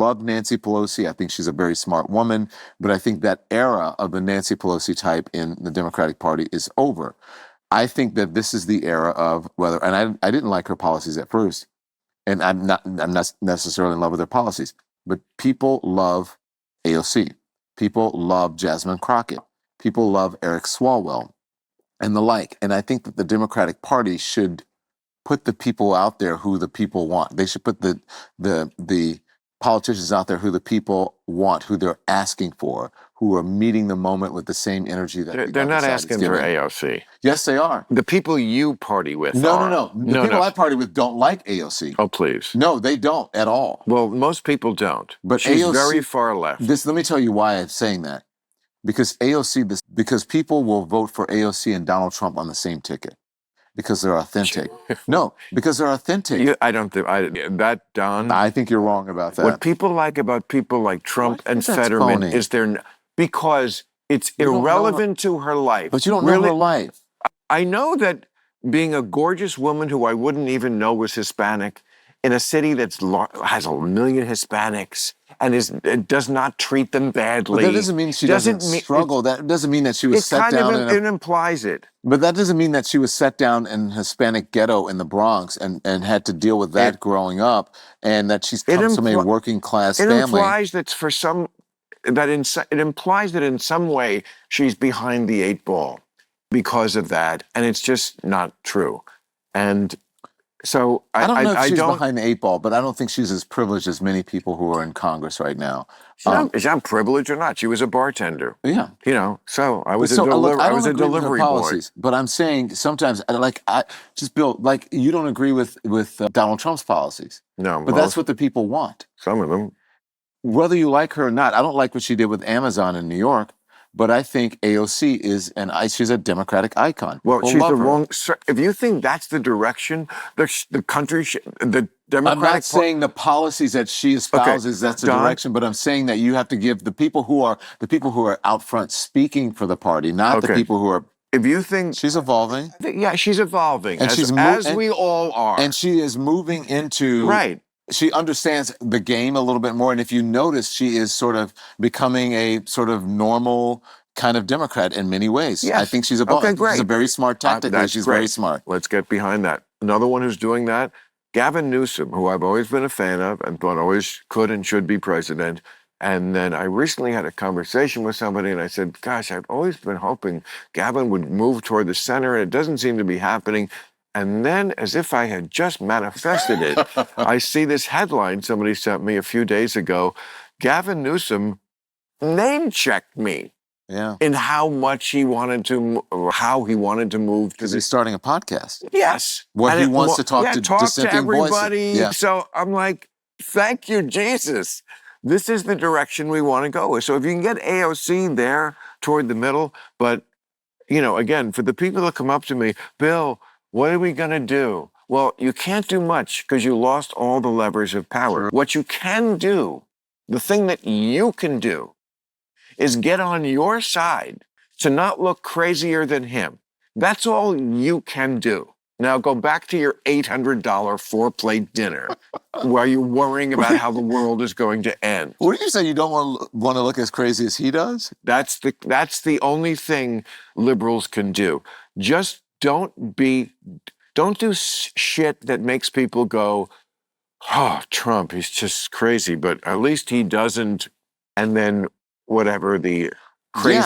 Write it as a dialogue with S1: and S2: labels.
S1: love Nancy Pelosi. I think she's a very smart woman, but I think that era of the Nancy Pelosi type in the Democratic Party is over. I think that this is the era of and I didn't like her policies at first, and I'm not necessarily in love with her policies, but people love AOC. People love Jasmine Crockett. People love Eric Swalwell and the like. And I think that the Democratic Party should put the people out there who the people want. They should put the politicians out there who the people want, who they're asking for, who are meeting the moment with the same energy that
S2: they're not asking for AOC.
S1: Yes, they are.
S2: The people you party with
S1: No. The people I party with don't like AOC.
S2: Oh, please.
S1: No, they don't at all.
S2: Well, most people don't.
S1: But
S2: she's
S1: AOC,
S2: very far left.
S1: Let me tell you why I'm saying that. Because because people will vote for AOC and Donald Trump on the same ticket. Because they're authentic. No, because they're authentic.
S2: I don't think that, Don.
S1: I think you're wrong about that.
S2: What people like about people like Trump and Fetterman is because it's irrelevant to her life.
S1: But you don't know her life.
S2: I know that being a gorgeous woman who I wouldn't even know was Hispanic in a city that has 1 million Hispanics and does not treat them badly.
S1: But that doesn't mean she doesn't struggle. That doesn't mean that she was set down.
S2: It implies it.
S1: But that doesn't mean that she was set down in a Hispanic ghetto in the Bronx and had to deal with that growing up, and that she's come from a working class family.
S2: It implies that it implies that in some way she's behind the 8 ball because of that, and it's just not true. And so
S1: I don't know if she's behind the 8 ball, but I don't think she's as privileged as many people who are in Congress right now.
S2: Is that privileged or not? She was a bartender.
S1: Yeah.
S2: So I was a delivery boy.
S1: But I'm saying sometimes, Bill, you don't agree with Donald Trump's policies.
S2: No.
S1: But that's what the people want.
S2: Some of them.
S1: Whether you like her or not, I don't like what she did with Amazon in New York. But I think AOC she's a Democratic icon.
S2: Well, she's the wrong. If you think that's the direction the country, the Democratic.
S1: I'm not saying the policies that she espouses that's the direction, but I'm saying that you have to give the people who are out front speaking for the party, not the people who are.
S2: If you think
S1: she's evolving,
S2: yeah, she's evolving,
S1: and
S2: as we all are,
S1: and she is moving into
S2: right.
S1: She understands the game a little bit more. And if you notice, she is sort of becoming a sort of normal kind of Democrat in many ways.
S2: Yes.
S1: I think she's evolving.
S2: Okay, great.
S1: She's a very smart tactic. She's very smart.
S2: Let's get behind that. Another one who's doing that, Gavin Newsom, who I've always been a fan of and thought always could and should be president. And then I recently had a conversation with somebody and I said, gosh, I've always been hoping Gavin would move toward the center and it doesn't seem to be happening. And then, as if I had just manifested it, I see this headline somebody sent me a few days ago. Gavin Newsom name-checked me in how he wanted to move.
S1: Because he's starting a podcast.
S2: Yes.
S1: Where he wants to talk to dissenting
S2: everybody.
S1: voices. Yeah.
S2: So I'm like, thank you, Jesus. This is the direction we want to go. So if you can get AOC there toward the middle, but, again, for the people that come up to me, Bill, what are we going to do? Well, you can't do much because you lost all the levers of power. What you can do, the thing that you can do, is get on your side to not look crazier than him. That's all you can do. Now go back to your $800 4-plate dinner while you're worrying about how the world is going to end.
S1: What did you say? You don't want to look as crazy as he does?
S2: That's the only thing liberals can do. Just don't do shit that makes people go, oh, Trump, he's just crazy, but at least he doesn't, and then whatever the crazy